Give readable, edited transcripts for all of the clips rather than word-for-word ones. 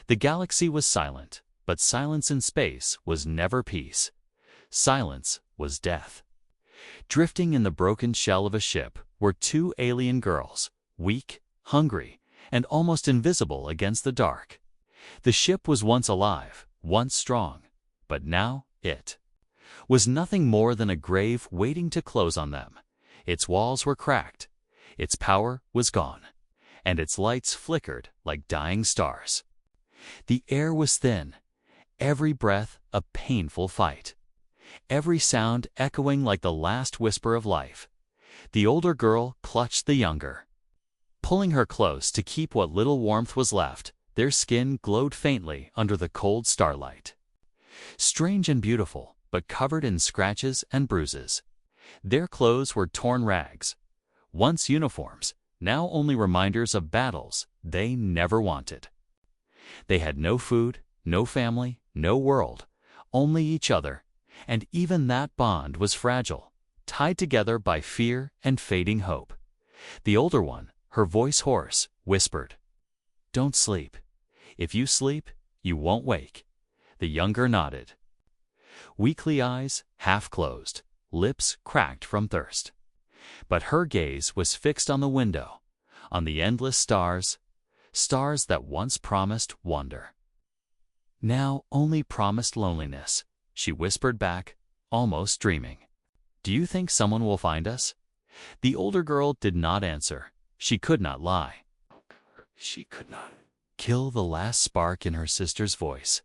The galaxy was silent, but silence in space was never peace. Silence was death. Drifting in the broken shell of a ship were two alien girls, weak, hungry, and almost invisible against the dark. The ship was once alive, once strong, but now it was nothing more than a grave waiting to close on them. Its walls were cracked, its power was gone, and its lights flickered like dying stars. The air was thin, every breath a painful fight, every sound echoing like the last whisper of life. The older girl clutched the younger, pulling her close to keep what little warmth was left. Their skin glowed faintly under the cold starlight. Strange and beautiful, but covered in scratches and bruises. Their clothes were torn rags, once uniforms, now only reminders of battles they never wanted. They had no food, no family, no world, only each other, and even that bond was fragile, tied together by fear and fading hope. The older one, her voice hoarse, whispered, "Don't sleep. If you sleep, you won't wake." The younger nodded. Weakly eyes half closed, lips cracked from thirst. But her gaze was fixed on the window, on the endless stars, stars that once promised wonder. Now only promised loneliness, she whispered back, almost dreaming. "Do you think someone will find us?" The older girl did not answer. She could not lie. She could not kill the last spark in her sister's voice.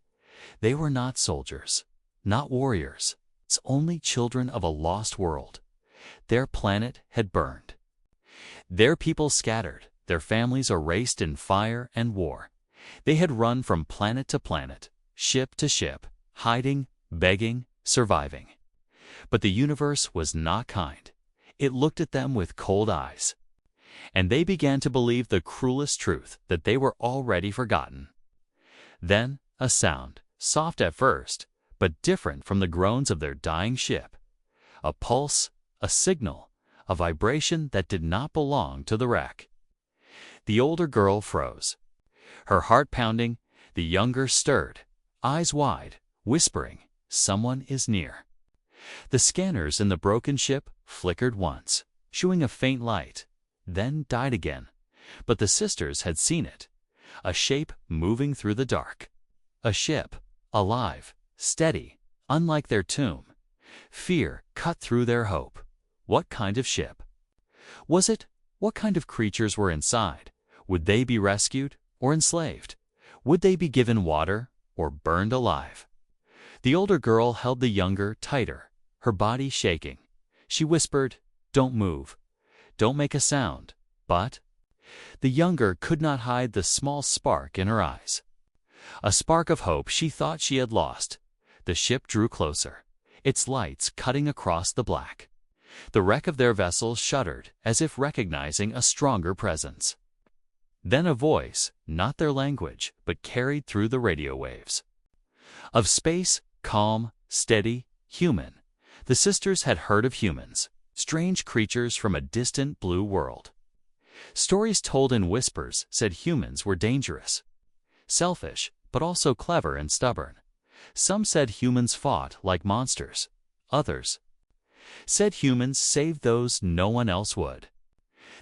They were not soldiers, not warriors, it's only children of a lost world. Their planet had burned. Their people scattered, their families erased in fire and war. They had run from planet to planet, ship to ship, hiding, begging, surviving. But the universe was not kind. It looked at them with cold eyes. And they began to believe the cruelest truth, that they were already forgotten. Then a sound, soft at first, but different from the groans of their dying ship. A pulse, a signal, a vibration that did not belong to the wreck. The older girl froze, her heart pounding. The younger stirred, eyes wide, whispering, "Someone is near." The scanners in the broken ship flickered once, showing a faint light, then died again. But the sisters had seen it, a shape moving through the dark. A ship, alive, steady, unlike their tomb. Fear cut through their hope. What kind of ship was it? What kind of creatures were inside? Would they be rescued or enslaved? Would they be given water or burned alive? The older girl held the younger tighter, her body shaking. She whispered, "Don't move. Don't make a sound." But the younger could not hide the small spark in her eyes. A spark of hope she thought she had lost. The ship drew closer, its lights cutting across the black. The wreck of their vessel shuddered as if recognizing a stronger presence. Then a voice, not their language, but carried through the radio waves. Of space, calm, steady, human. The sisters had heard of humans, strange creatures from a distant blue world. Stories told in whispers said humans were dangerous, selfish, but also clever and stubborn. Some said humans fought like monsters. Others said humans saved those no one else would.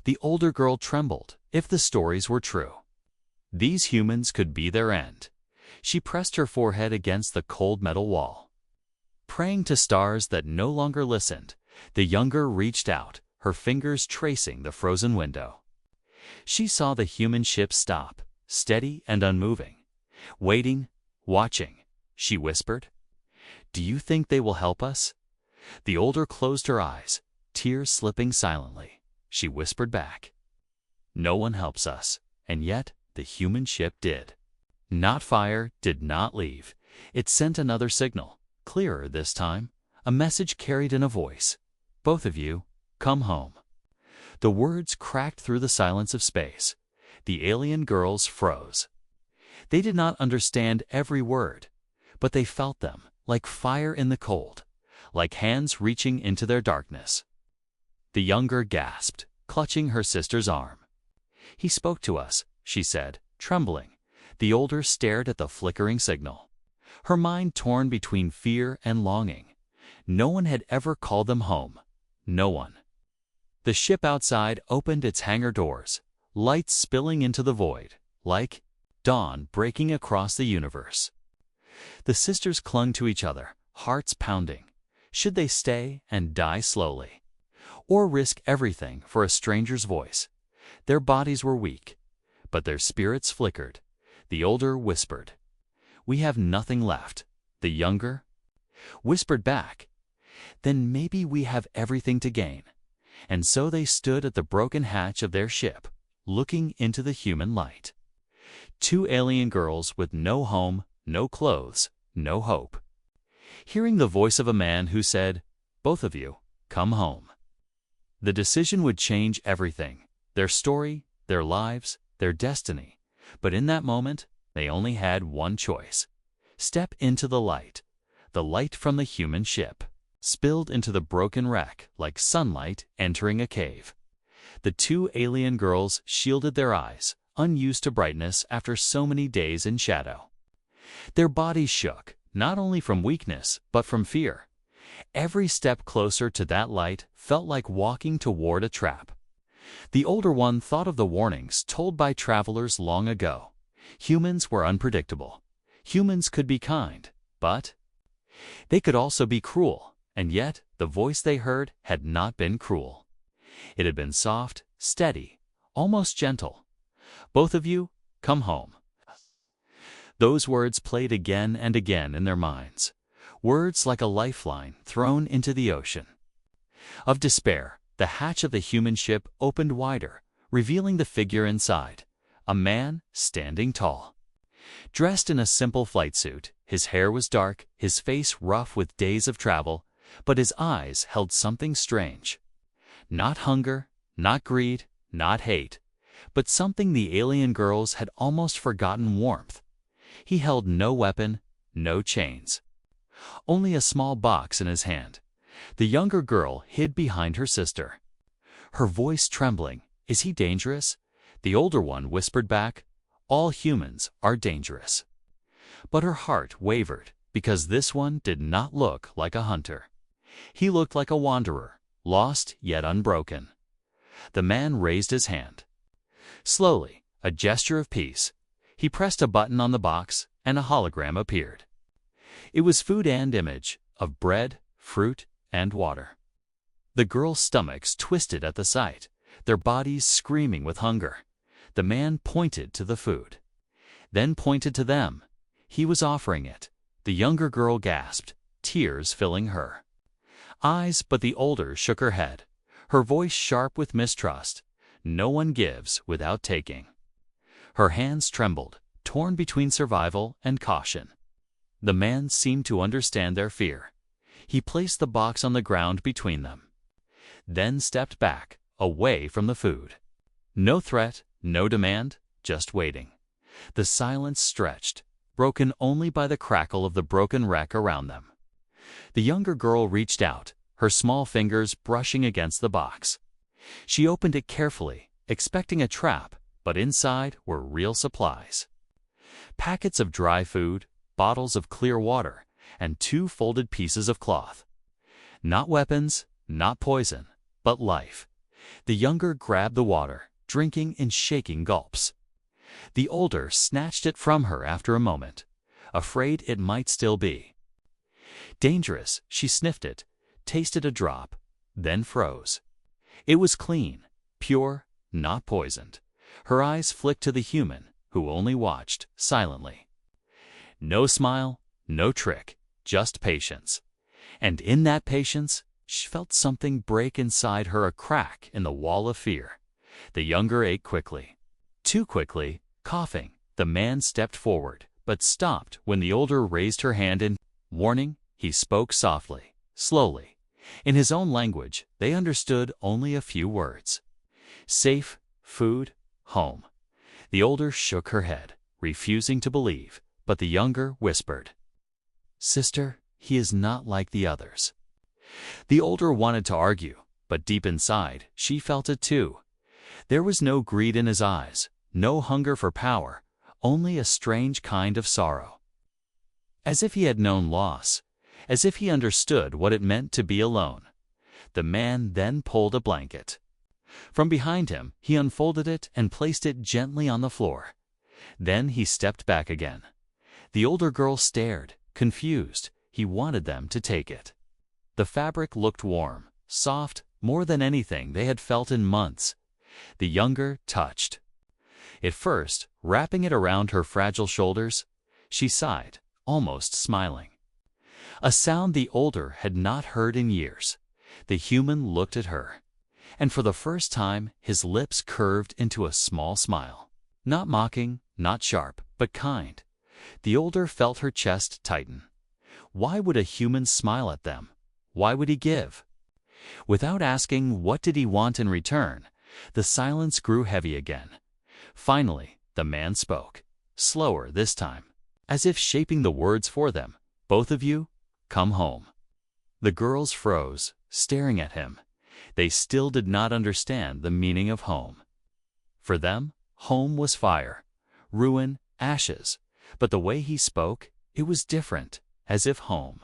The older girl trembled if the stories were true. These humans could be their end. She pressed her forehead against the cold metal wall. Praying to stars that no longer listened, the younger reached out, her fingers tracing the frozen window. She saw the human ship stop, steady and unmoving. "Waiting, watching," she whispered. "Do you think they will help us?" The older closed her eyes, tears slipping silently. She whispered back, "No one helps us," and yet the human ship did. Not fire, did not leave. It sent another signal, clearer this time, a message carried in a voice. "Both of you, come home." The words cracked through the silence of space. The alien girls froze. They did not understand every word, but they felt them, like fire in the cold, like hands reaching into their darkness. The younger gasped, clutching her sister's arm. "He spoke to us," she said, trembling. The older stared at the flickering signal, her mind torn between fear and longing. No one had ever called them home. No one. The ship outside opened its hangar doors, lights spilling into the void, like dawn breaking across the universe. The sisters clung to each other, hearts pounding. Should they stay and die slowly, or risk everything for a stranger's voice? Their bodies were weak, but their spirits flickered. The older whispered, "We have nothing left." The younger whispered back, "Then maybe we have everything to gain." And so they stood at the broken hatch of their ship, looking into the human light. Two alien girls with no home, no clothes, no hope. Hearing the voice of a man who said, "Both of you, come home." The decision would change everything, their story, their lives, their destiny. But in that moment, they only had one choice. Step into the light from the human ship, spilled into the broken wreck like sunlight entering a cave. The two alien girls shielded their eyes, unused to brightness after so many days in shadow. Their bodies shook, not only from weakness, but from fear. Every step closer to that light felt like walking toward a trap. The older one thought of the warnings told by travelers long ago. Humans were unpredictable. Humans could be kind, but they could also be cruel. And yet, the voice they heard had not been cruel. It had been soft, steady, almost gentle. "Both of you, come home." Those words played again and again in their minds. Words like a lifeline thrown into the ocean. Of despair, the hatch of the human ship opened wider, revealing the figure inside. A man standing tall. Dressed in a simple flight suit, his hair was dark, his face rough with days of travel, but his eyes held something strange. Not hunger, not greed, not hate, but something the alien girls had almost forgotten: warmth. He held no weapon, no chains. Only a small box in his hand. The younger girl hid behind her sister. Her voice trembling, "Is he dangerous?" The older one whispered back, "All humans are dangerous." But her heart wavered, because this one did not look like a hunter. He looked like a wanderer, lost yet unbroken. The man raised his hand. Slowly, a gesture of peace. He pressed a button on the box, and a hologram appeared. It was food and image, of bread, fruit, and water. The girls' stomachs twisted at the sight, their bodies screaming with hunger. The man pointed to the food, then pointed to them. He was offering it. The younger girl gasped, tears filling her eyes, but the older shook her head, her voice sharp with mistrust. "No one gives without taking." Her hands trembled, torn between survival and caution. The man seemed to understand their fear. He placed the box on the ground between them, then stepped back, away from the food. No threat, no demand, just waiting. The silence stretched, broken only by the crackle of the broken wreck around them. The younger girl reached out, her small fingers brushing against the box. She opened it carefully, expecting a trap, but inside were real supplies. Packets of dry food, bottles of clear water, and 2 folded pieces of cloth. Not weapons, not poison, but life. The younger grabbed the water, drinking in shaking gulps. The older snatched it from her after a moment, afraid it might still be dangerous. She sniffed it, tasted a drop, then froze. It was clean, pure, not poisoned. Her eyes flicked to the human, who only watched, silently. No smile, no trick, just patience. And in that patience, she felt something break inside her, a crack in the wall of fear. The younger ate quickly. Too quickly, coughing. The man stepped forward, but stopped when the older raised her hand in warning. He spoke softly, slowly. In his own language, they understood only a few words. Safe, food, home. The older shook her head, refusing to believe, but the younger whispered, "Sister, he is not like the others." The older wanted to argue, but deep inside, she felt it too. There was no greed in his eyes, no hunger for power, only a strange kind of sorrow. As if he had known loss, as if he understood what it meant to be alone. The man then pulled a blanket. From behind him, he unfolded it and placed it gently on the floor. Then he stepped back again. The older girl stared, confused. He wanted them to take it. The fabric looked warm, soft, more than anything they had felt in months. The younger touched. At first, wrapping it around her fragile shoulders, she sighed, almost smiling. A sound the older had not heard in years. The human looked at her, and for the first time his lips curved into a small smile. Not mocking, not sharp, but kind. The older felt her chest tighten. Why would a human smile at them? Why would he give? Without asking what did he want in return, the silence grew heavy again. Finally, the man spoke, slower this time, as if shaping the words for them. Both of you, come home. The girls froze, staring at him. They still did not understand the meaning of home. For them, home was fire, ruin, ashes. But the way he spoke, it was different, as if home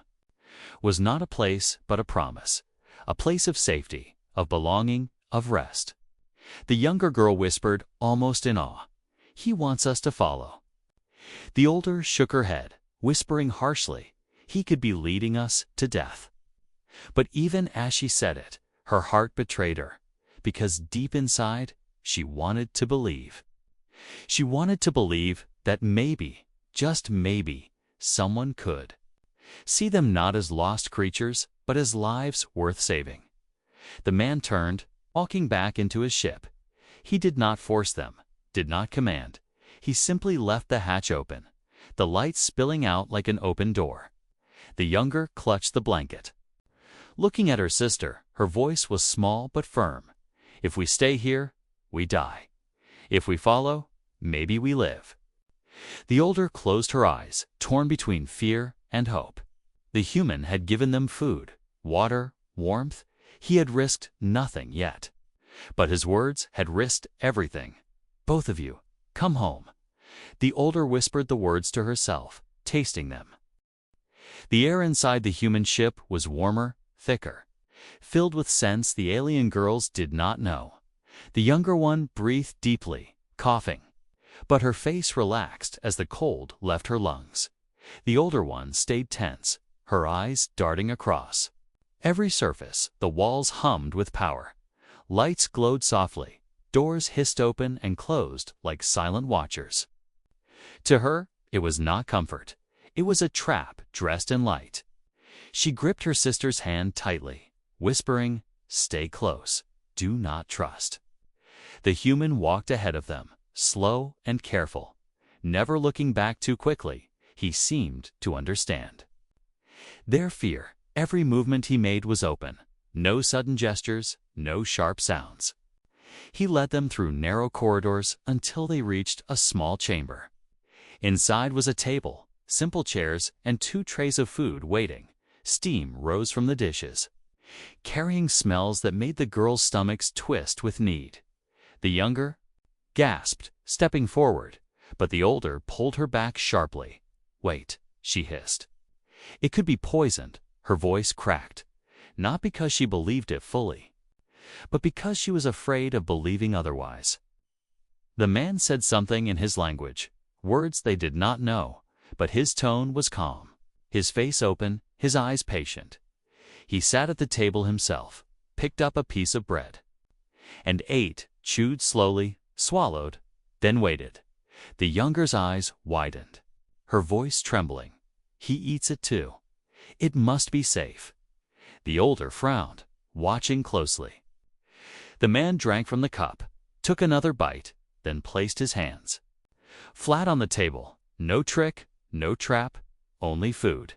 was not a place but a promise, a place of safety, of belonging, of rest. The younger girl whispered, almost in awe, "He wants us to follow." The older shook her head, whispering harshly, "He could be leading us to death." But even as she said it, her heart betrayed her, because deep inside, she wanted to believe. She wanted to believe that maybe, just maybe, someone could see them not as lost creatures, but as lives worth saving. The man turned, walking back into his ship. He did not force them, did not command. He simply left the hatch open, the light spilling out like an open door. The younger clutched the blanket. Looking at her sister, her voice was small but firm. "If we stay here, we die. If we follow, maybe we live." The older closed her eyes, torn between fear and hope. The human had given them food, water, warmth. He had risked nothing yet. But his words had risked everything. "Both of you, come home." The older whispered the words to herself, tasting them. The air inside the human ship was warmer, thicker, filled with scents the alien girls did not know. The younger one breathed deeply, coughing, but her face relaxed as the cold left her lungs. The older one stayed tense, her eyes darting across every surface. The walls hummed with power. Lights glowed softly. Doors hissed open and closed like silent watchers. To her, it was not comfort. It was a trap dressed in light. She gripped her sister's hand tightly, whispering, "Stay close. Do not trust." The human walked ahead of them, slow and careful, never looking back too quickly. He seemed to understand their fear. Every movement he made was open. No sudden gestures, no sharp sounds. He led them through narrow corridors until they reached a small chamber. Inside was a table, simple chairs, and 2 trays of food waiting. Steam rose from the dishes, carrying smells that made the girls' stomachs twist with need. The younger gasped, stepping forward, but the older pulled her back sharply. "Wait," she hissed. "It could be poisoned." Her voice cracked, not because she believed it fully, but because she was afraid of believing otherwise. The man said something in his language, words they did not know, but his tone was calm, his face open, his eyes patient. He sat at the table himself, picked up a piece of bread, and ate, chewed slowly, swallowed, then waited. The younger's eyes widened, her voice trembling. "He eats it too. It must be safe." The older frowned, watching closely. The man drank from the cup, took another bite, then placed his hands flat on the table. No trick, no trap, only food.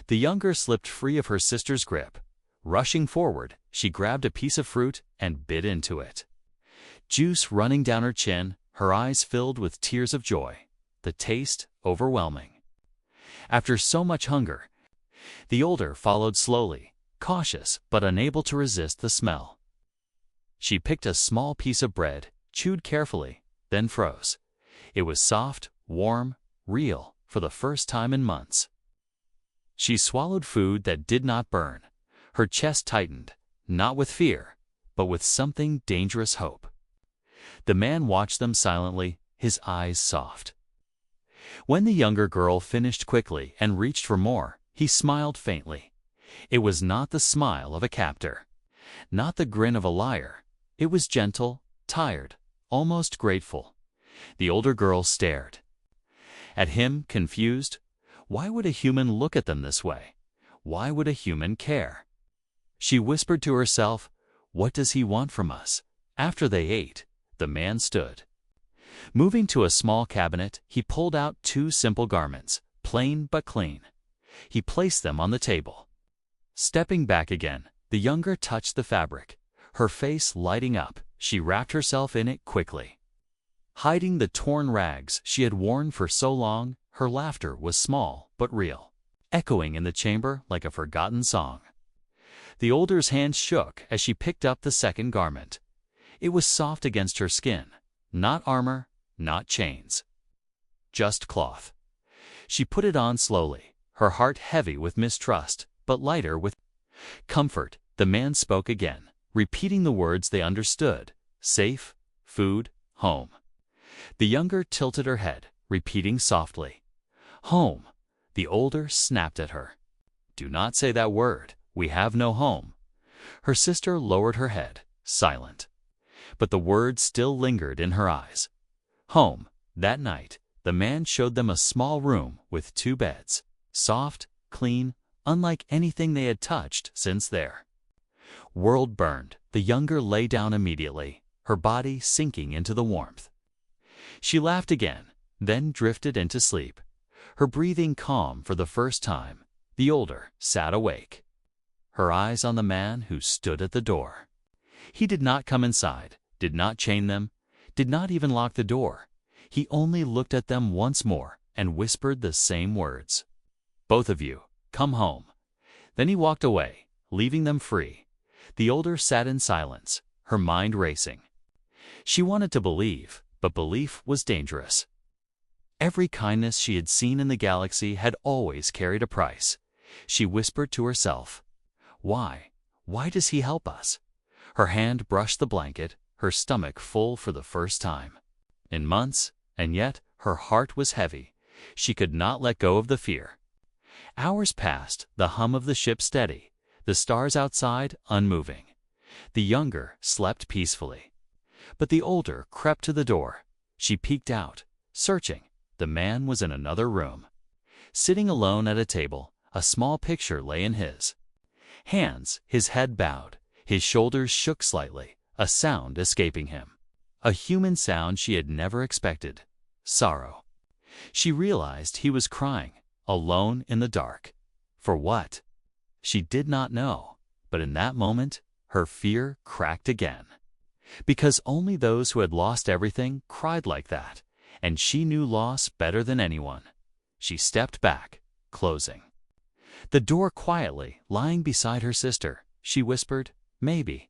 The younger slipped free of her sister's grip. Rushing forward, she grabbed a piece of fruit and bit into it. Juice running down her chin, her eyes filled with tears of joy, the taste overwhelming. After so much hunger, the older followed slowly, cautious but unable to resist the smell. She picked a small piece of bread, chewed carefully, then froze. It was soft, warm, real, for the first time in months. She swallowed food that did not burn. Her chest tightened, not with fear, but with something dangerous hope. The man watched them silently, his eyes soft. When the younger girl finished quickly and reached for more, he smiled faintly. It was not the smile of a captor, not the grin of a liar. It was gentle, tired, almost grateful. The older girl stared at him, confused. Why would a human look at them this way? Why would a human care? She whispered to herself, "What does he want from us?" After they ate, the man stood. Moving to a small cabinet, he pulled out 2 simple garments, plain but clean. He placed them on the table. Stepping back again, the younger touched the fabric. Her face lighting up, she wrapped herself in it quickly. Hiding the torn rags she had worn for so long, her laughter was small but real, echoing in the chamber like a forgotten song. The older's hand shook as she picked up the second garment. It was soft against her skin, not armor, not chains, just cloth. She put it on slowly, her heart heavy with mistrust, but lighter with comfort. The man spoke again, repeating the words they understood: safe, food, home. The younger tilted her head, repeating softly, "Home." The older snapped at her. "Do not say that word. We have no home." Her sister lowered her head, silent. But the word still lingered in her eyes. Home. That night, the man showed them a small room with 2 beds, soft, clean, unlike anything they had touched since their world burned. The younger lay down immediately, her body sinking into the warmth. She laughed again, then drifted into sleep, her breathing calm for the first time. The older sat awake, her eyes on the man who stood at the door. He did not come inside, did not chain them, did not even lock the door. He only looked at them once more and whispered the same words: "Both of you, come home." Then he walked away, leaving them free. The older sat in silence, her mind racing. She wanted to believe, but belief was dangerous. Every kindness she had seen in the galaxy had always carried a price. She whispered to herself, "Why? Why does he help us?" Her hand brushed the blanket, her stomach full for the first time in months, and yet her heart was heavy. She could not let go of the fear. Hours passed, the hum of the ship steady, the stars outside unmoving. The younger slept peacefully. But the older crept to the door. She peeked out, searching. The man was in another room. Sitting alone at a table, a small picture lay in his hands, his head bowed, his shoulders shook slightly, a sound escaping him. A human sound she had never expected: sorrow. She realized he was crying, alone in the dark. For what? She did not know, but in that moment, her fear cracked again. Because only those who had lost everything cried like that, and she knew loss better than anyone. She stepped back, closing the door quietly, lying beside her sister. She whispered, Maybe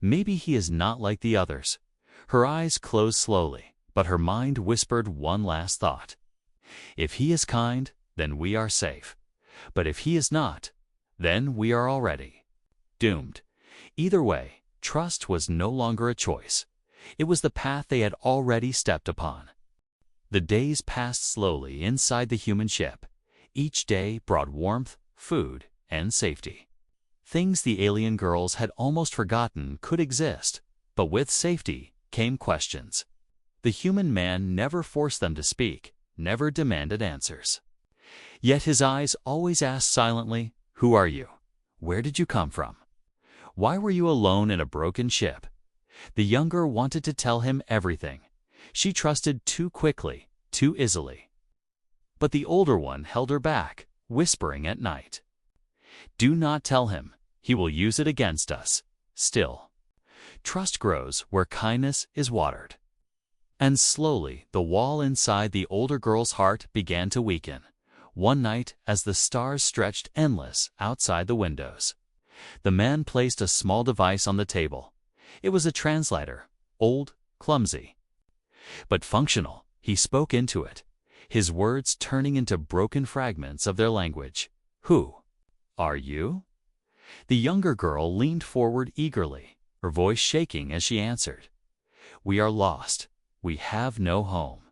he is not like the others." Her eyes closed slowly, but her mind whispered one last thought. If he is kind, then we are safe. But if he is not, then we are already doomed. Either way, trust was no longer a choice. It was the path they had already stepped upon. The days passed slowly inside the human ship. Each day brought warmth, food, and safety. Things the alien girls had almost forgotten could exist, but with safety came questions. The human man never forced them to speak, never demanded answers. Yet his eyes always asked silently, "Who are you? Where did you come from? Why were you alone in a broken ship?" The younger wanted to tell him everything. She trusted too quickly, too easily. But the older one held her back, whispering at night, "Do not tell him. He will use it against us." Still, trust grows where kindness is watered. And slowly, the wall inside the older girl's heart began to weaken. One night, as the stars stretched endless outside the windows, the man placed a small device on the table. It was a translator, old, clumsy, but functional. He spoke into it. his words turning into broken fragments of their language. "Who are you?" The younger girl leaned forward eagerly, her voice shaking as she answered. "We are lost. We have no home."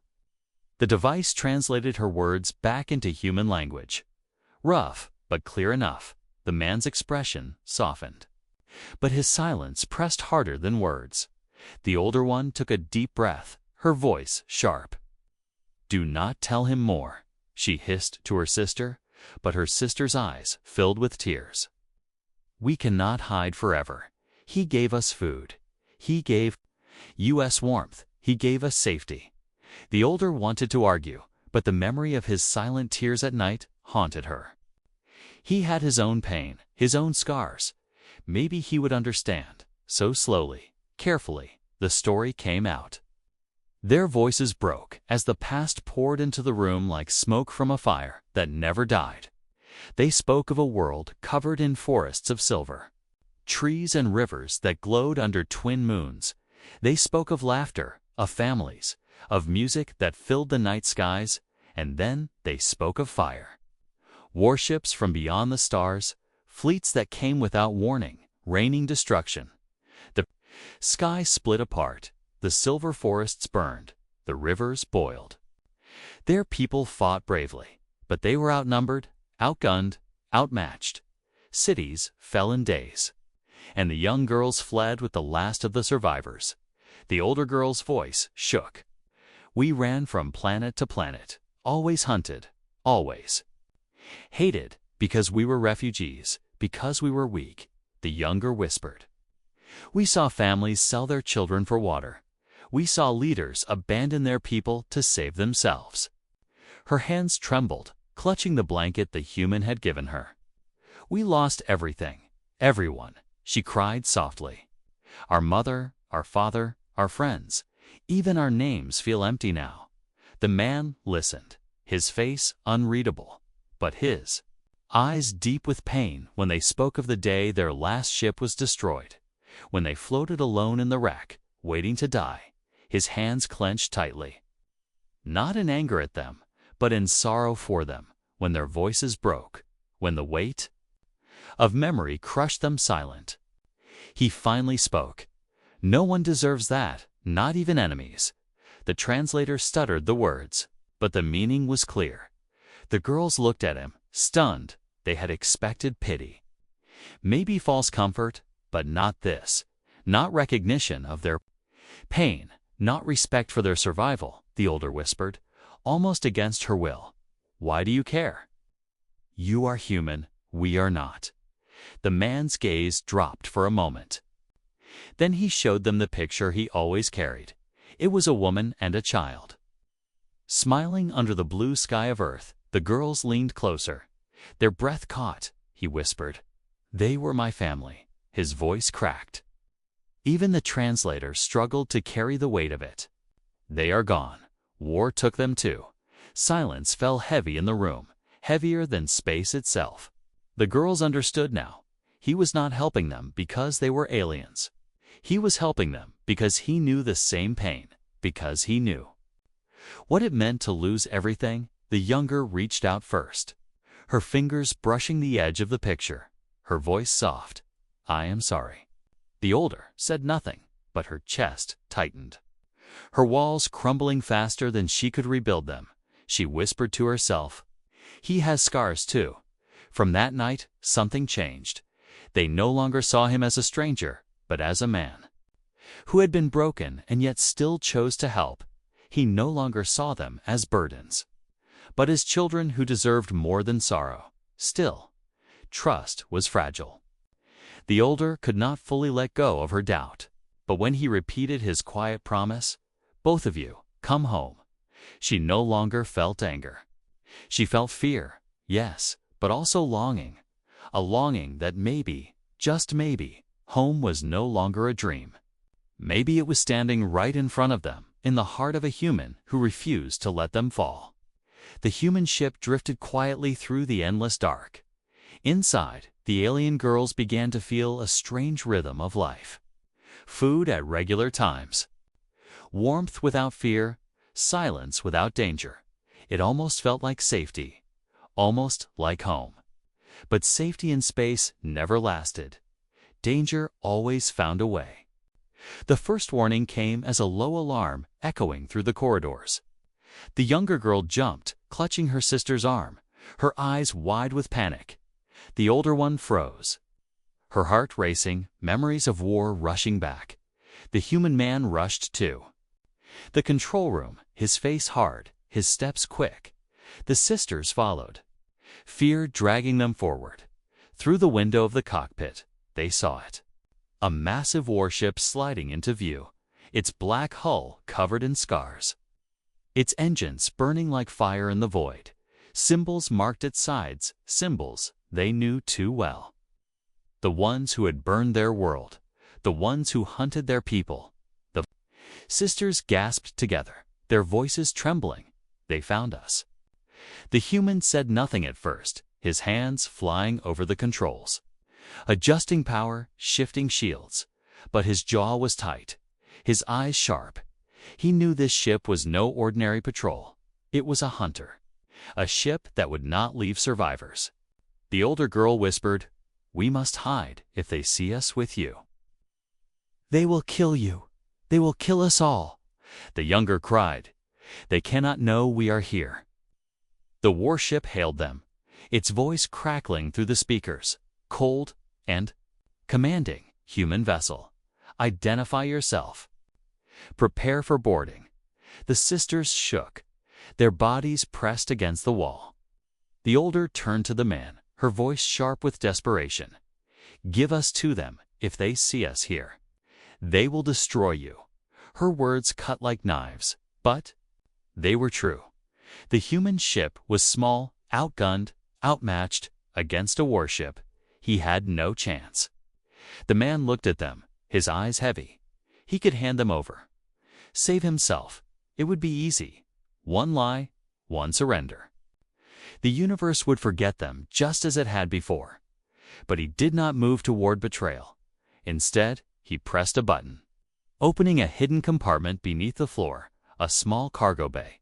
The device translated her words back into human language. Rough, but clear enough, the man's expression softened. But his silence pressed harder than words. The older one took a deep breath, her voice sharp. "Do not tell him more," she hissed to her sister, but her sister's eyes filled with tears. "We cannot hide forever. He gave us food. He gave us warmth. He gave us safety." The older wanted to argue, but the memory of his silent tears at night haunted her. He had his own pain, his own scars. Maybe he would understand. So slowly, carefully, the story came out. Their voices broke as the past poured into the room like smoke from a fire that never died. They spoke of a world covered in forests of silver, trees and rivers that glowed under twin moons. They spoke of laughter, of families, of music that filled the night skies, and then they spoke of fire. Warships from beyond the stars, fleets that came without warning, raining destruction. The sky split apart, the silver forests burned, the rivers boiled. Their people fought bravely, but they were outnumbered, outgunned, outmatched. Cities fell in days, and the young girls fled with the last of the survivors. The older girl's voice shook. "We ran from planet to planet, always hunted, always hated, because we were refugees, because we were weak," the younger whispered. "We saw families sell their children for water. We saw leaders abandon their people to save themselves." Her hands trembled, clutching the blanket the human had given her. "We lost everything, everyone," she cried softly. "Our mother, our father, our friends, even our names feel empty now." The man listened, his face unreadable, but his eyes deep with pain when they spoke of the day their last ship was destroyed, when they floated alone in the wreck, waiting to die. His hands clenched tightly, not in anger at them, but in sorrow for them, when their voices broke, when the weight of memory crushed them silent. He finally spoke. "No one deserves that, not even enemies." The translator stuttered the words, but the meaning was clear. The girls looked at him, stunned. They had expected pity. Maybe false comfort, but not this. Not recognition of their pain, not respect for their survival, the older whispered, almost against her will. "Why do you care? You are human, we are not." The man's gaze dropped for a moment. Then he showed them the picture he always carried. It was a woman and a child. Smiling under the blue sky of Earth, the girls leaned closer. Their breath caught, he whispered. "They were my family." His voice cracked. Even the translator struggled to carry the weight of it. "They are gone. War took them too." Silence fell heavy in the room, heavier than space itself. The girls understood now. He was not helping them because they were aliens. He was helping them because he knew the same pain, because he knew what it meant to lose everything. The younger reached out first, her fingers brushing the edge of the picture, her voice soft. "I am sorry." The older said nothing, but her chest tightened. Her walls crumbling faster than she could rebuild them. She whispered to herself, "He has scars too." From that night, something changed. They no longer saw him as a stranger, but as a man who had been broken and yet still chose to help. He no longer saw them as burdens, but as children who deserved more than sorrow. Still, trust was fragile. The older could not fully let go of her doubt, but when he repeated his quiet promise, "Both of you, come home," she no longer felt anger. She felt fear, yes, but also longing. A longing that maybe, just maybe, home was no longer a dream. Maybe it was standing right in front of them, in the heart of a human who refused to let them fall. The human ship drifted quietly through the endless dark. Inside, the alien girls began to feel a strange rhythm of life. Food at regular times. Warmth without fear, silence without danger. It almost felt like safety, almost like home. But safety in space never lasted. Danger always found a way. The first warning came as a low alarm echoing through the corridors. The younger girl jumped, clutching her sister's arm, her eyes wide with panic. The older one froze, her heart racing, memories of war rushing back. The human man rushed too. The control room, his face hard, his steps quick. The sisters followed, fear dragging them forward. Through the window of the cockpit, they saw it. A massive warship sliding into view, its black hull covered in scars. Its engines burning like fire in the void. Symbols marked its sides, symbols they knew too well. The ones who had burned their world, the ones who hunted their people. The sisters gasped together, their voices trembling. They found us. The human said nothing at first, his hands flying over the controls, adjusting power, shifting shields. But his jaw was tight, his eyes sharp. He knew this ship was no ordinary patrol. It was a hunter, a ship that would not leave survivors. The older girl whispered, "We must hide if they see us with you." "They will kill you. They will kill us all." The younger cried, "They cannot know we are here." The warship hailed them, its voice crackling through the speakers, cold and commanding. "Human vessel, identify yourself. Prepare for boarding." The sisters shook, their bodies pressed against the wall. The older turned to the man, her voice sharp with desperation. "Give us to them if they see us here. They will destroy you." Her words cut like knives, but they were true. The human ship was small, outgunned, outmatched. Against a warship, he had no chance. The man looked at them, his eyes heavy. He could hand them over. Save himself. It would be easy. One lie, one surrender. The universe would forget them just as it had before. But he did not move toward betrayal. Instead, he pressed a button, opening a hidden compartment beneath the floor, a small cargo bay.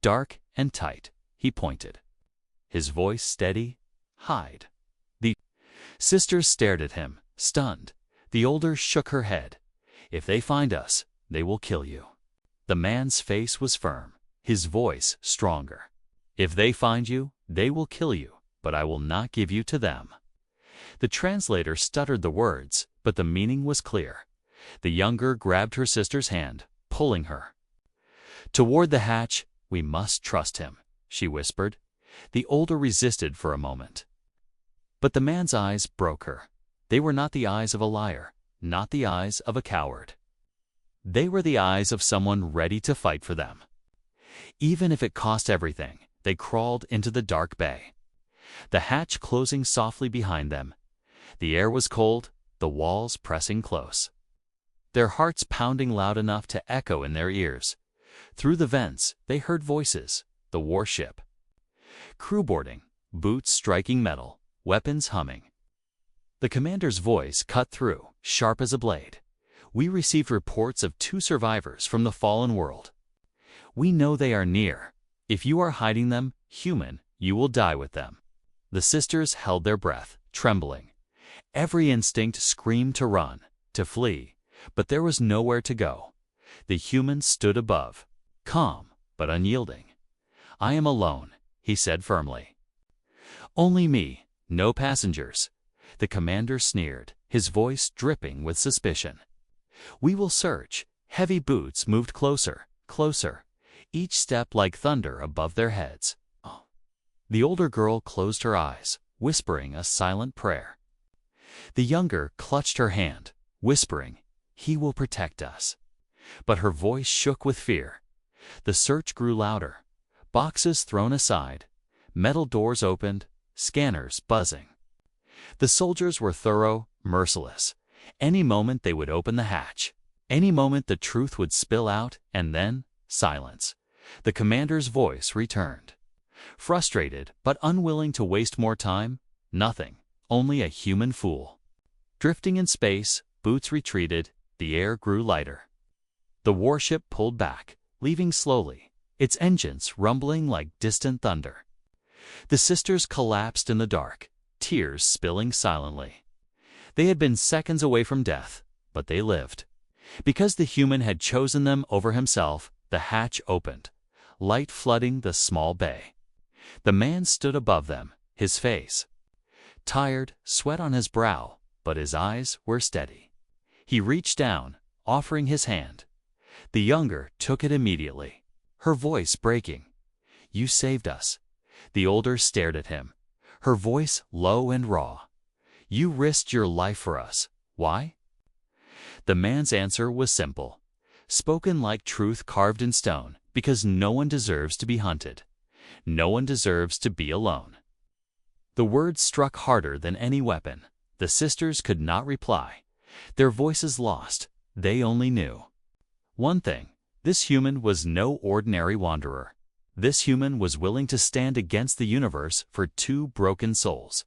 Dark and tight, he pointed, his voice steady. "Hide." The sisters stared at him, stunned. The older shook her head. "If they find us, they will kill you." The man's face was firm, his voice stronger. "If they find you, they will kill you, but I will not give you to them." The translator stuttered the words, but the meaning was clear. The younger grabbed her sister's hand, pulling her toward the hatch. "We must trust him," she whispered. The older resisted for a moment. But the man's eyes broke her. They were not the eyes of a liar, not the eyes of a coward. They were the eyes of someone ready to fight for them. Even if it cost everything, they crawled into the dark bay, the hatch closing softly behind them. The air was cold, the walls pressing close, their hearts pounding loud enough to echo in their ears. Through the vents, they heard voices, the warship. Crew boarding, boots striking metal, weapons humming. The commander's voice cut through, sharp as a blade. "We received reports of 2 survivors from the fallen world. We know they are near. If you are hiding them, human, you will die with them." The sisters held their breath, trembling. Every instinct screamed to run, to flee, but there was nowhere to go. The human stood above, calm but unyielding. "I am alone," he said firmly. "Only me, no passengers." The commander sneered, his voice dripping with suspicion. "We will search." Heavy boots moved closer, closer, each step like thunder above their heads. The older girl closed her eyes, whispering a silent prayer. The younger clutched her hand, whispering, "He will protect us." But her voice shook with fear. The search grew louder. Boxes thrown aside, metal doors opened, scanners buzzing. The soldiers were thorough, merciless. Any moment they would open the hatch. Any moment the truth would spill out, and then silence. The commander's voice returned. Frustrated but unwilling to waste more time, nothing, only a human fool. Drifting in space, boots retreated, the air grew lighter. The warship pulled back, leaving slowly, its engines rumbling like distant thunder. The sisters collapsed in the dark, tears spilling silently. They had been seconds away from death, but they lived. Because the human had chosen them over himself, the hatch opened, light flooding the small bay. The man stood above them, his face tired, sweat on his brow, but his eyes were steady. He reached down, offering his hand. The younger took it immediately, her voice breaking. "You saved us." The older stared at him, her voice low and raw. "You risked your life for us. Why?" The man's answer was simple, spoken like truth carved in stone, because no one deserves to be hunted. No one deserves to be alone. The words struck harder than any weapon. The sisters could not reply, their voices lost. They only knew one thing: this human was no ordinary wanderer. This human was willing to stand against the universe for two broken souls.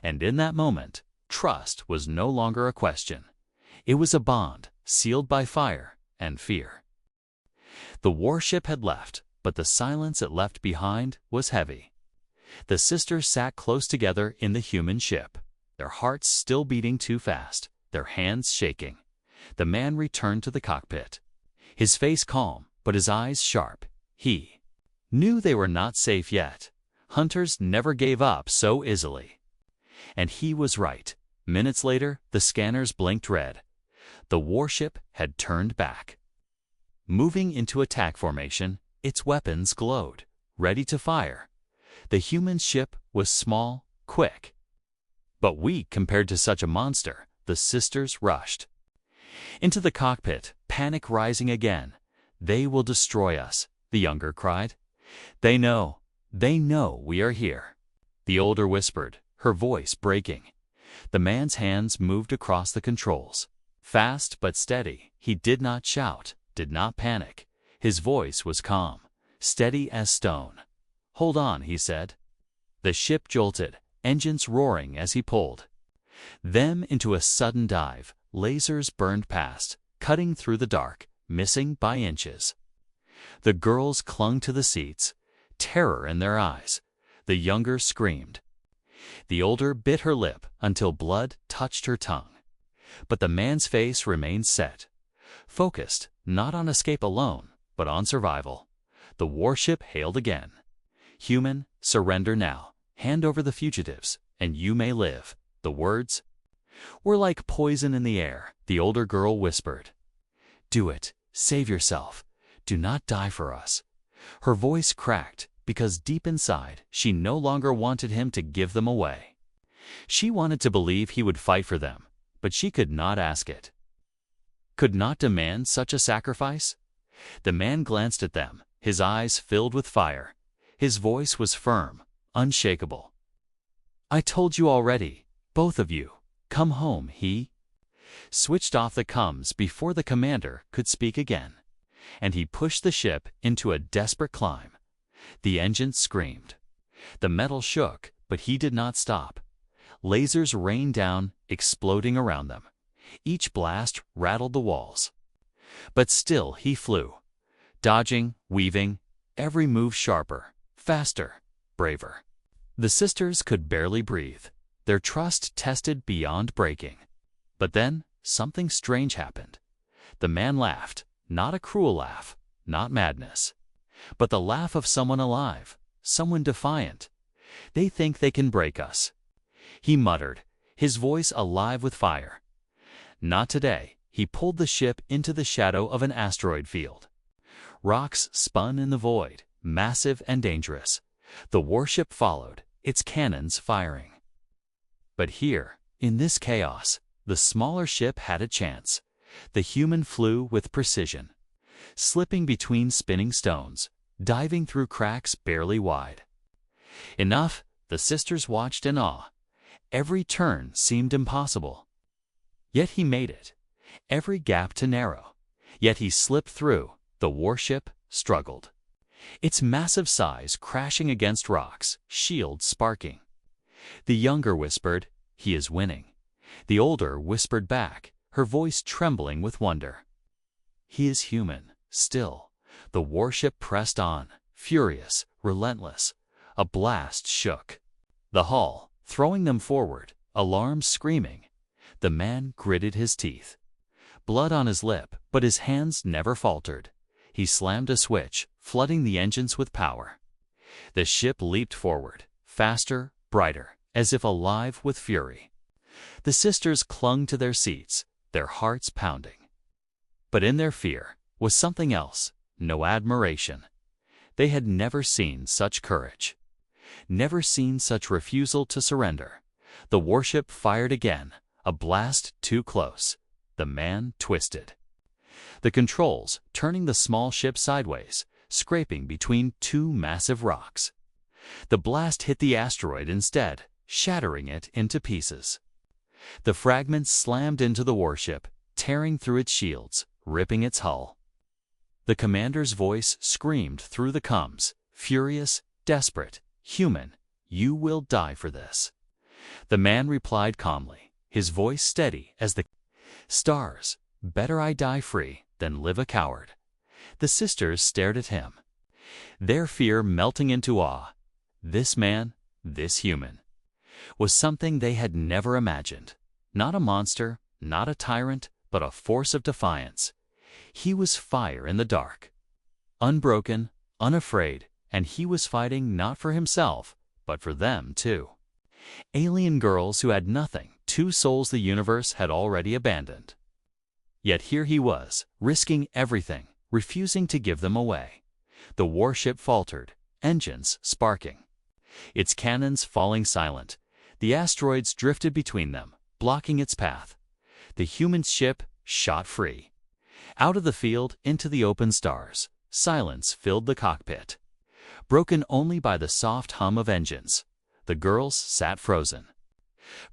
And in that moment, trust was no longer a question. It was a bond, sealed by fire and fear. The warship had left, but the silence it left behind was heavy. The sisters sat close together in the human ship, their hearts still beating too fast, their hands shaking. The man returned to the cockpit, his face calm, but his eyes sharp. He knew they were not safe yet. Hunters never gave up so easily. And he was right. Minutes later, the scanners blinked red. The warship had turned back. Moving into attack formation, its weapons glowed, ready to fire. The human ship was small, quick, but weak compared to such a monster. The sisters rushed into the cockpit, panic rising again. "They will destroy us," the younger cried. They know we are here," the older whispered, her voice breaking. The man's hands moved across the controls, fast but steady. He did not shout, did not panic. His voice was calm, steady as stone. "Hold on," he said. The ship jolted, engines roaring as he pulled them into a sudden dive. Lasers burned past, cutting through the dark, missing by inches. The girls clung to the seats, terror in their eyes. The younger screamed. The older bit her lip until blood touched her tongue. But the man's face remained set, focused not on escape alone, but on survival. The warship hailed again. "Human, surrender now. Hand over the fugitives, and you may live." The words were like poison in the air. The older girl whispered, "Do it. Save yourself. Do not die for us." Her voice cracked because deep inside she no longer wanted him to give them away. She wanted to believe he would fight for them, but she could not ask it, could not demand such a sacrifice. The man glanced at them, his eyes filled with fire. His voice was firm, unshakable. "I told you already, both of you. Come home." He switched off the comms before the commander could speak again, and he pushed the ship into a desperate climb. The engines screamed. The metal shook, but he did not stop. Lasers rained down, exploding around them. Each blast rattled the walls. But still he flew, dodging, weaving, every move sharper, faster, braver. The sisters could barely breathe, their trust tested beyond breaking. But then something strange happened. The man laughed, not a cruel laugh, not madness, but the laugh of someone alive, someone defiant. "They think they can break us," he muttered, his voice alive with fire. "Not today." He pulled the ship into the shadow of an asteroid field. Rocks spun in the void, massive and dangerous. The warship followed, its cannons firing. But here, in this chaos, the smaller ship had a chance. The human flew with precision, slipping between spinning stones, diving through cracks barely wide. Enough, the sisters watched in awe. Every turn seemed impossible. Yet he made it. Every gap too narrow. Yet he slipped through. The warship struggled, its massive size crashing against rocks, shields sparking. The younger whispered, "He is winning." The older whispered back, her voice trembling with wonder, "He is human, still, The warship pressed on, furious, relentless. A blast shook the hull, throwing them forward, alarms screaming. The man gritted his teeth. Blood on his lip, but his hands never faltered. He slammed a switch, flooding the engines with power. The ship leaped forward, faster, brighter, as if alive with fury. The sisters clung to their seats, their hearts pounding. But in their fear was something else, no admiration. They had never seen such courage, never seen such refusal to surrender. The warship fired again, a blast too close. The man twisted the controls, turning the small ship sideways, scraping between two massive rocks. The blast hit the asteroid instead, shattering it into pieces. The fragments slammed into the warship, tearing through its shields, ripping its hull. The commander's voice screamed through the comms, furious, desperate, human, "You will die for this." The man replied calmly, his voice steady as the stars, "Better I die free than live a coward." The sisters stared at him, their fear melting into awe. This man, this human, was something they had never imagined. Not a monster, not a tyrant, but a force of defiance. He was fire in the dark, unbroken, unafraid, and he was fighting not for himself, but for them too. Alien girls who had nothing, two souls the universe had already abandoned. Yet here he was, risking everything, refusing to give them away. The warship faltered, engines sparking, its cannons falling silent. The asteroids drifted between them, blocking its path. The human ship shot free. Out of the field into the open stars, silence filled the cockpit, broken only by the soft hum of engines. The girls sat frozen,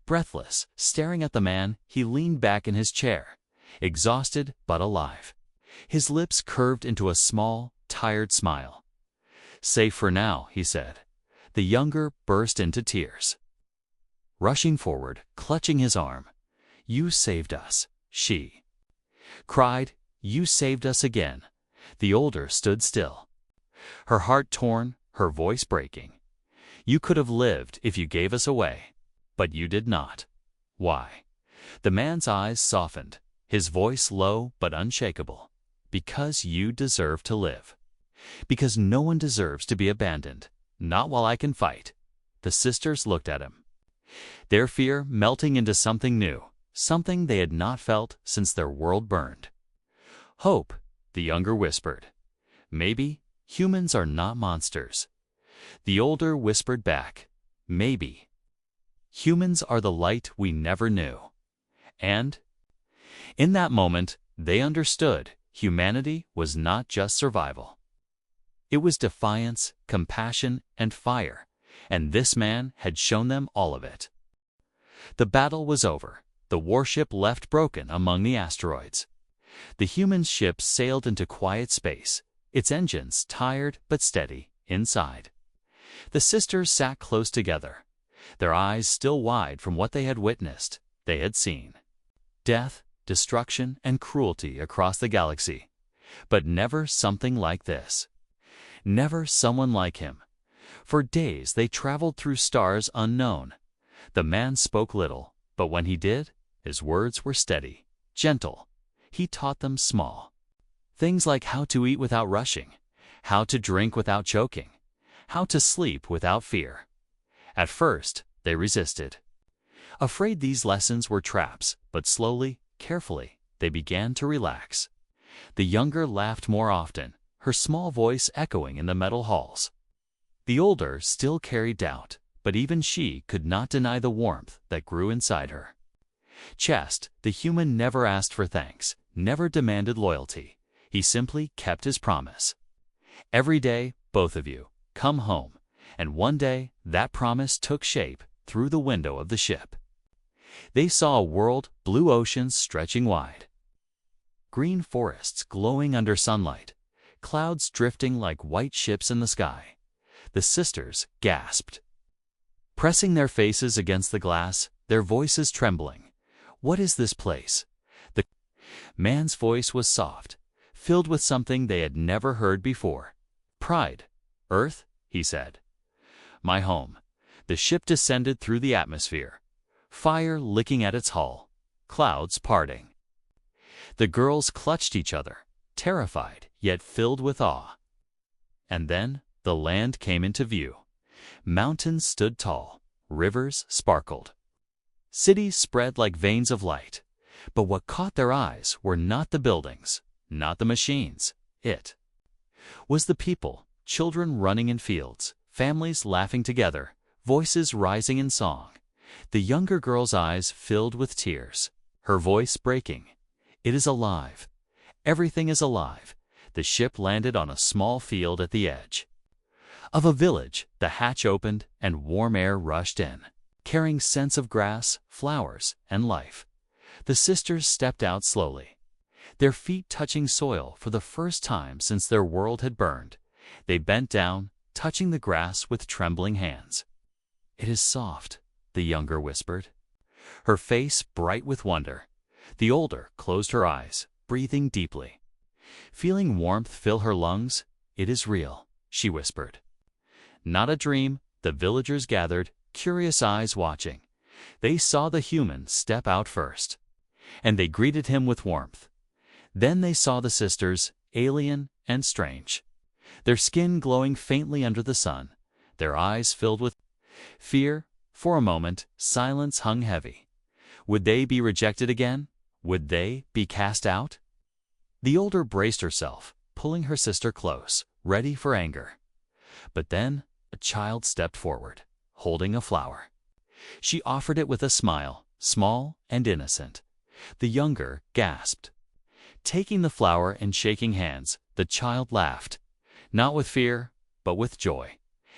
breathless, staring at the man. He leaned back in his chair, exhausted but alive. His lips curved into a small, tired smile. "Safe for now," he said. The younger burst into tears, rushing forward, clutching his arm. "You saved us," she cried. "You saved us again." The older stood still, her heart torn, her voice breaking. "You could have lived if you gave us away, but you did not. Why?" The man's eyes softened, his voice low but unshakable. "Because you deserve to live. Because no one deserves to be abandoned, not while I can fight." The sisters looked at him, their fear melting into something new, something they had not felt since their world burned. "Hope," the younger whispered. "Maybe humans are not monsters." The older whispered back, "Maybe humans are the light we never knew." And in that moment, they understood humanity was not just survival. It was defiance, compassion, and fire, and this man had shown them all of it. The battle was over. The warship left broken among the asteroids. The human ship sailed into quiet space, its engines tired but steady inside. The sisters sat close together, their eyes still wide from what they had witnessed. They had seen death, destruction, and cruelty across the galaxy, but never something like this. Never someone like him. For days they traveled through stars unknown. The man spoke little, but when he did, his words were steady, gentle. He taught them small things like how to eat without rushing, how to drink without choking, how to sleep without fear. At first, they resisted, afraid these lessons were traps, but slowly, carefully, they began to relax. The younger laughed more often, her small voice echoing in the metal halls. The older still carried doubt, but even she could not deny the warmth that grew inside her chest. The human never asked for thanks, never demanded loyalty. He simply kept his promise. "Every day, both of you, come home." And one day, that promise took shape through the window of the ship. They saw a world, blue oceans stretching wide, green forests glowing under sunlight, clouds drifting like white ships in the sky. The sisters gasped, pressing their faces against the glass, their voices trembling. "What is this place?" The man's voice was soft, filled with something they had never heard before. Pride. Earth, he said. My home. The ship descended through the atmosphere. Fire licking at its hull. Clouds parting. The girls clutched each other, terrified yet filled with awe. And then the land came into view. Mountains stood tall. Rivers sparkled. Cities spread like veins of light. But what caught their eyes were not the buildings, not the machines. It was the people, children running in fields, families laughing together, voices rising in song. The younger girl's eyes filled with tears, her voice breaking. It is alive. Everything is alive. The ship landed on a small field at the edge of a village. The hatch opened and warm air rushed in, carrying scents of grass, flowers, and life. The sisters stepped out slowly, their feet touching soil for the first time since their world had burned. They bent down, touching the grass with trembling hands. It is soft, the younger whispered, her face bright with wonder. The older closed her eyes, breathing deeply. Feeling warmth fill her lungs. It is real, she whispered. Not a dream. The villagers gathered, curious eyes watching. They saw the human step out first, and they greeted him with warmth. Then they saw the sisters, alien and strange, their skin glowing faintly under the sun, their eyes filled with fear. For a moment, silence hung heavy. Would they be rejected again? Would they be cast out? The older braced herself, pulling her sister close, ready for anger. But then a child stepped forward, holding a flower. She offered it with a smile, small and innocent. The younger gasped. Taking the flower and shaking hands, the child laughed, not with fear, but with joy.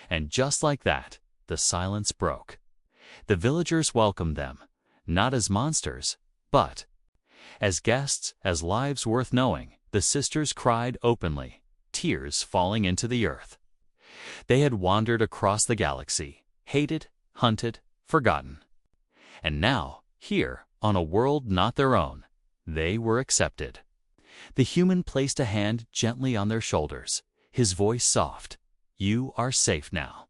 And just like that, the silence broke. The villagers welcomed them, not as monsters, but as guests, as lives worth knowing. The sisters cried openly, tears falling into the earth. They had wandered across the galaxy, hated, hunted, forgotten. And now, here, on a world not their own, they were accepted. The human placed a hand gently on their shoulders, his voice soft. You are safe now.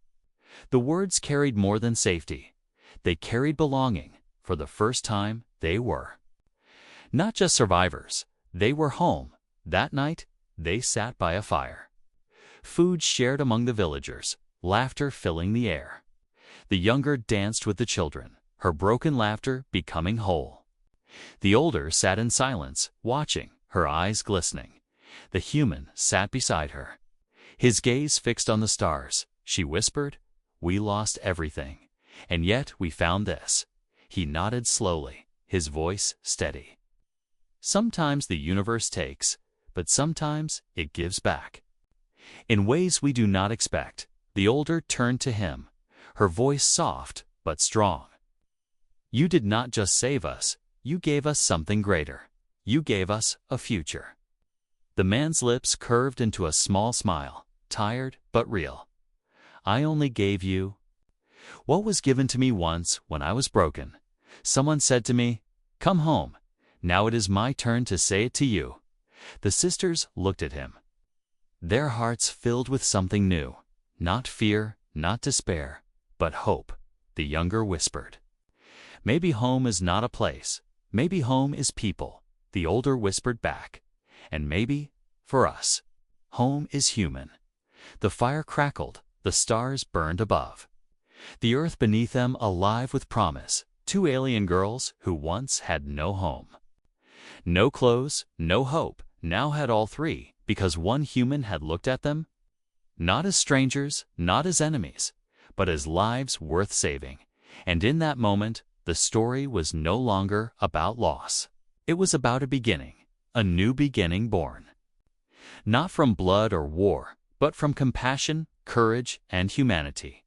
The words carried more than safety. They carried belonging. For the first time, they were not just survivors. They were home. That night, they sat by a fire. Food shared among the villagers, laughter filling the air. The younger danced with the children, her broken laughter becoming whole. The older sat in silence, watching, her eyes glistening. The human sat beside her, his gaze fixed on the stars. She whispered, "We lost everything, and yet we found this." He nodded slowly, his voice steady. Sometimes the universe takes, but sometimes it gives back. In ways we do not expect. The older turned to him, her voice soft but strong. You did not just save us, you gave us something greater. You gave us a future. The man's lips curved into a small smile, tired but real. I only gave you what was given to me once when I was broken. Someone said to me, "Come home." Now it is my turn to say it to you. The sisters looked at him, their hearts filled with something new. Not fear, not despair, but hope. The younger whispered, "Maybe home is not a place. Maybe home is people." The older whispered back, "And maybe, for us, home is human." The fire crackled, the stars burned above. The earth beneath them alive with promise. Two alien girls who once had no home, no clothes, no hope, now had all three, because one human had looked at them, not as strangers, not as enemies, but as lives worth saving. And in that moment, the story was no longer about loss. It was about a beginning, a new beginning born. Not from blood or war, but from compassion, courage, and humanity.